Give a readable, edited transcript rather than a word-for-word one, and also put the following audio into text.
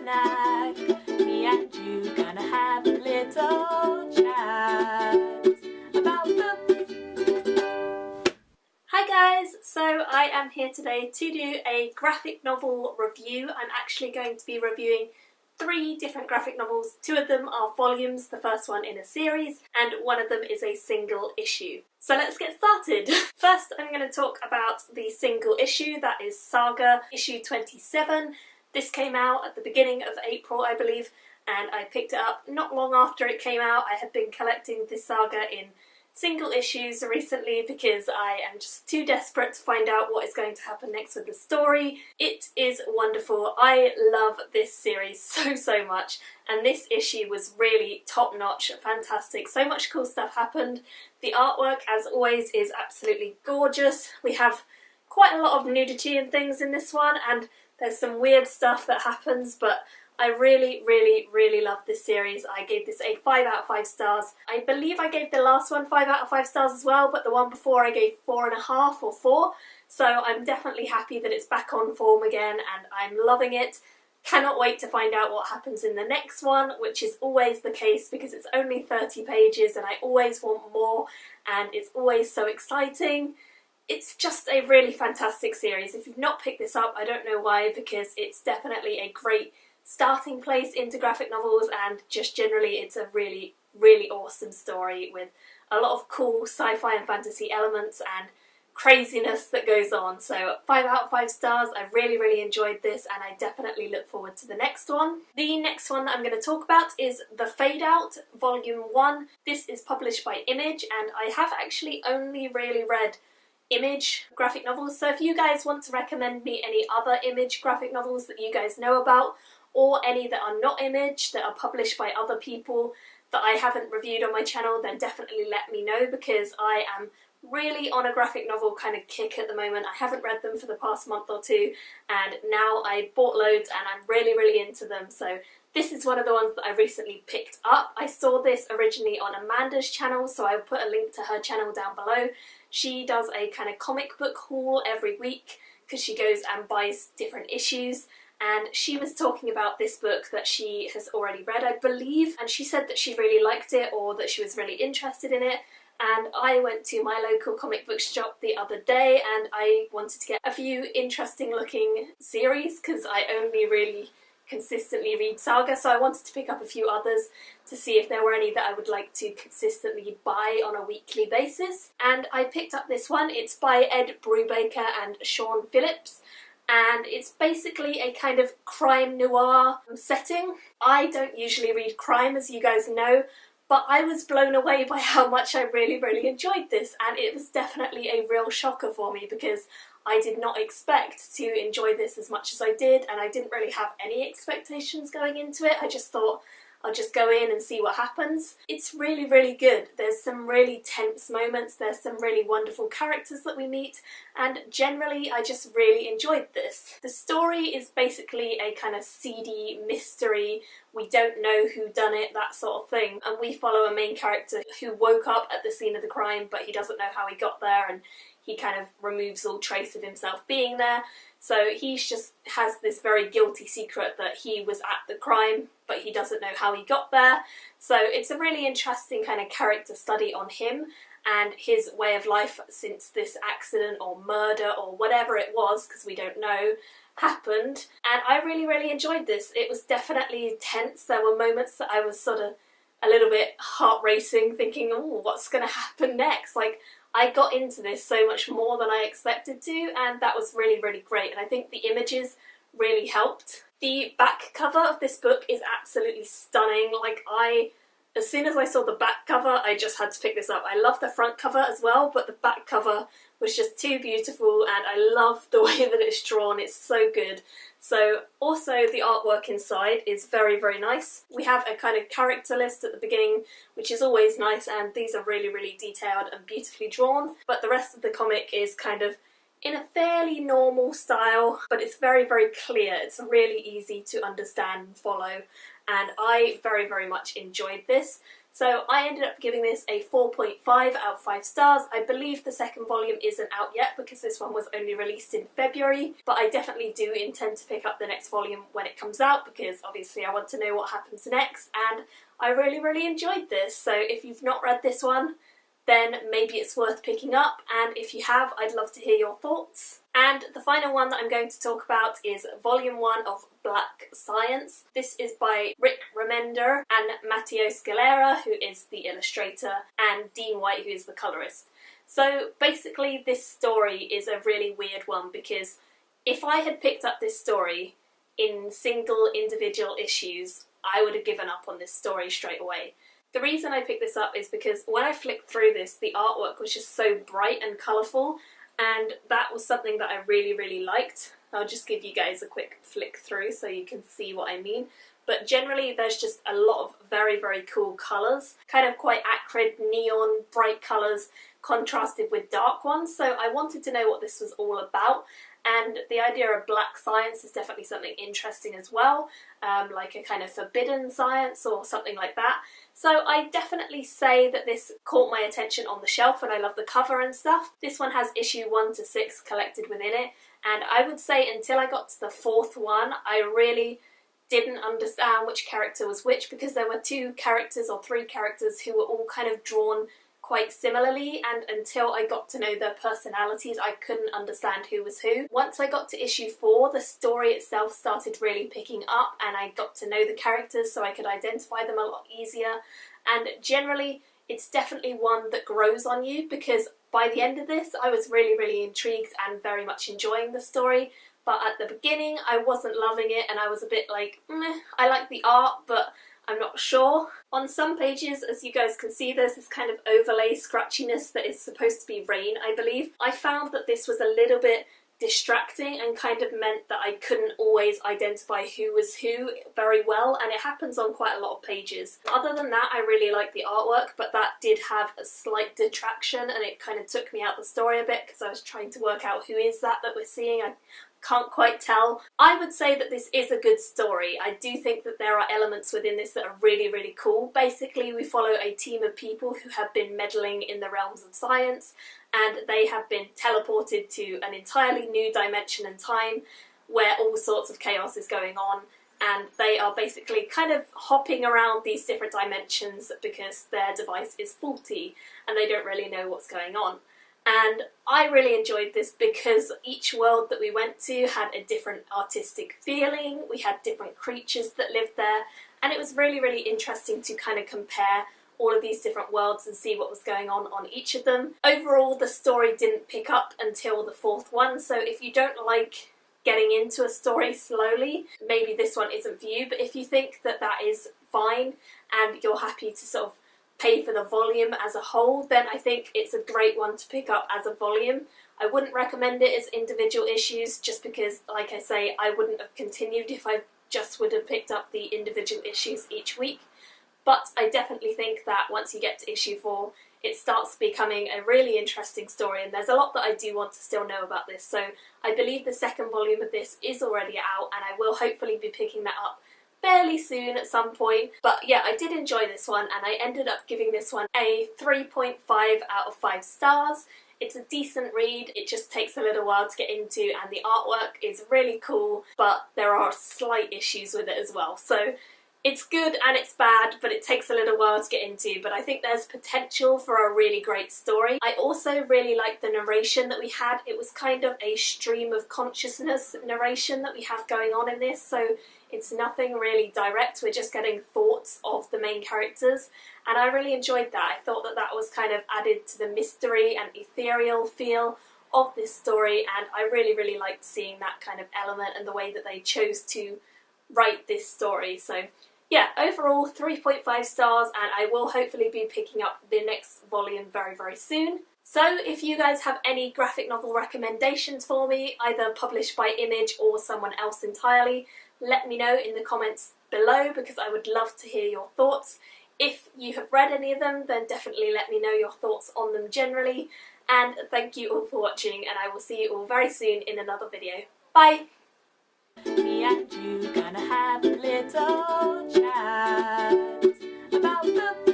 snack. Me and you gonna have a little chat about books. Hi guys, so I am here today to do a graphic novel review. I'm actually going to be reviewing 3 different graphic novels. 2 of them are volumes, the first one in a series, and one of them is a single issue. So let's get started. First, I'm going to talk about the single issue, that is Saga, issue 27. This came out at the beginning of April, I believe, and I picked it up not long after it came out. I had been collecting this saga in single issues recently because I am just too desperate to find out what is going to happen next with the story. It is wonderful. I love this series so much, and this issue was really top-notch, fantastic. So much cool stuff happened. The artwork, as always, is absolutely gorgeous. We have quite a lot of nudity and things in this one, and there's some weird stuff that happens, but I really love this series. I gave this a 5 out of 5 stars. I believe I gave the last one 5 out of 5 stars as well, but the one before I gave 4.5 or 4. So I'm definitely happy that it's back on form again, and I'm loving it. Cannot wait to find out what happens in the next one, which is always the case because it's only 30 pages and I always want more, and it's always so exciting. It's just a really fantastic series. If you've not picked this up, I don't know why, because it's definitely a great starting place into graphic novels, and just generally it's a really awesome story with a lot of cool sci-fi and fantasy elements and craziness that goes on. So 5 out of 5 stars. I really enjoyed this, and I definitely look forward to the next one. The next one that I'm going to talk about is The Fade Out, Volume 1. This is published by Image, and I have actually only really read Image graphic novels, so if you guys want to recommend me any other Image graphic novels that you guys know about, or any that are not Image, that are published by other people that I haven't reviewed on my channel, then definitely let me know, because I am really on a graphic novel kind of kick at the moment. I haven't read them for the past month or 2, and now I bought loads and I'm really into them. So this is one of the ones that I recently picked up. I saw this originally on Amanda's channel, so I will put a link to her channel down below. She does a kind of comic book haul every week because she goes and buys different issues. And she was talking about this book that she has already read, I believe, and she said that she really liked it, or that she was really interested in it. And I went to my local comic book shop the other day and I wanted to get a few interesting looking series because I only really consistently read Saga, so I wanted to pick up a few others to see if there were any that I would like to consistently buy on a weekly basis. And I picked up this one. It's by Ed Brubaker and Sean Phillips, and it's basically a kind of crime noir setting. I don't usually read crime, as you guys know, but I was blown away by how much I really enjoyed this, and it was definitely a real shocker for me because I did not expect to enjoy this as much as I did, and I didn't really have any expectations going into it. I just thought I'll just go in and see what happens. It's really good. There's some really tense moments, there's some really wonderful characters that we meet, and generally I just really enjoyed this. The story is basically a kind of seedy mystery. We don't know who done it, that sort of thing, and we follow a main character who woke up at the scene of the crime, but he doesn't know how he got there, and he kind of removes all trace of himself being there. So he just has this very guilty secret that he was at the crime, but he doesn't know how he got there. So it's a really interesting kind of character study on him and his way of life since this accident or murder or whatever it was, because we don't know, happened. And I really enjoyed this. It was definitely tense. There were moments that I was sort of a little bit heart racing, thinking, oh, what's going to happen next? Like, I got into this so much more than I expected to, and that was really great, and I think the images really helped. The back cover of this book is absolutely stunning. Like, as soon as I saw the back cover, I just had to pick this up. I love the front cover as well, but the back cover was just too beautiful, and I love the way that it's drawn. It's so good. So also the artwork inside is very nice. We have a kind of character list at the beginning, which is always nice, and these are really detailed and beautifully drawn. But the rest of the comic is kind of in a fairly normal style, but it's very clear. It's really easy to understand and follow, and I very much enjoyed this. So I ended up giving this a 4.5 out of 5 stars. I believe the second volume isn't out yet because this one was only released in February, but I definitely do intend to pick up the next volume when it comes out because obviously I want to know what happens next, and I really enjoyed this. So if you've not read this one, then maybe it's worth picking up, and if you have, I'd love to hear your thoughts. And the final one that I'm going to talk about is Volume 1 of Black Science. This is by Rick Remender and Matteo Scalera, who is the illustrator, and Dean White, who is the colorist. So basically this story is a really weird one because if I had picked up this story in single individual issues, I would have given up on this story straight away. The reason I picked this up is because when I flicked through this, the artwork was just so bright and colourful, and that was something that I really liked. I'll just give you guys a quick flick through so you can see what I mean. But generally there's just a lot of very cool colours, kind of quite acrid, neon, bright colours contrasted with dark ones, so I wanted to know what this was all about. And the idea of black science is definitely something interesting as well, like a kind of forbidden science or something like that. So I definitely say that this caught my attention on the shelf, and I love the cover and stuff. This one has issue 1 to 6 collected within it, and I would say until I got to the 4th one, I really didn't understand which character was which, because there were 2 characters or 3 characters who were all kind of drawn quite similarly, and until I got to know their personalities I couldn't understand who was who. Once I got to issue 4, the story itself started really picking up and I got to know the characters so I could identify them a lot easier, and generally it's definitely one that grows on you, because by the end of this I was really intrigued and very much enjoying the story. But at the beginning I wasn't loving it and I was a bit like, meh, I like the art but I'm not sure. On some pages, as you guys can see, there's this kind of overlay scratchiness that is supposed to be rain, I believe. I found that this was a little bit distracting and kind of meant that I couldn't always identify who was who very well, and it happens on quite a lot of pages. Other than that, I really like the artwork, but that did have a slight detraction and it kind of took me out the story a bit because I was trying to work out who is that we're seeing. I can't quite tell. I would say that this is a good story. I do think that there are elements within this that are really cool. Basically, we follow a team of people who have been meddling in the realms of science, and they have been teleported to an entirely new dimension and time where all sorts of chaos is going on, and they are basically kind of hopping around these different dimensions because their device is faulty and they don't really know what's going on. And I really enjoyed this because each world that we went to had a different artistic feeling, we had different creatures that lived there, and it was really interesting to kind of compare all of these different worlds and see what was going on each of them. Overall, the story didn't pick up until the 4th one, so if you don't like getting into a story slowly, maybe this one isn't for you, but if you think that that is fine and you're happy to sort of pay for the volume as a whole, then I think it's a great one to pick up as a volume. I wouldn't recommend it as individual issues just because, like I say, I wouldn't have continued if I just would have picked up the individual issues each week. But I definitely think that once you get to issue 4, it starts becoming a really interesting story, and there's a lot that I do want to still know about this. So I believe the 2nd volume of this is already out, and I will hopefully be picking that up fairly soon at some point. But yeah, I did enjoy this one, and I ended up giving this one a 3.5 out of 5 stars. It's a decent read, it just takes a little while to get into, and the artwork is really cool, but there are slight issues with it as well. So it's good and it's bad, but it takes a little while to get into, but I think there's potential for a really great story. I also really liked the narration that we had. It was kind of a stream of consciousness narration that we have going on in this, so it's nothing really direct, we're just getting thoughts of the main characters, and I really enjoyed that. I thought that that was kind of added to the mystery and ethereal feel of this story, and I really liked seeing that kind of element and the way that they chose to write this story. So yeah, overall 3.5 stars, and I will hopefully be picking up the next volume very soon. So if you guys have any graphic novel recommendations for me, either published by Image or someone else entirely, let me know in the comments below because I would love to hear your thoughts. If you have read any of them, then definitely let me know your thoughts on them generally. And thank you all for watching, and I will see you all very soon in another video. Bye! Me and you gonna have a little chat about the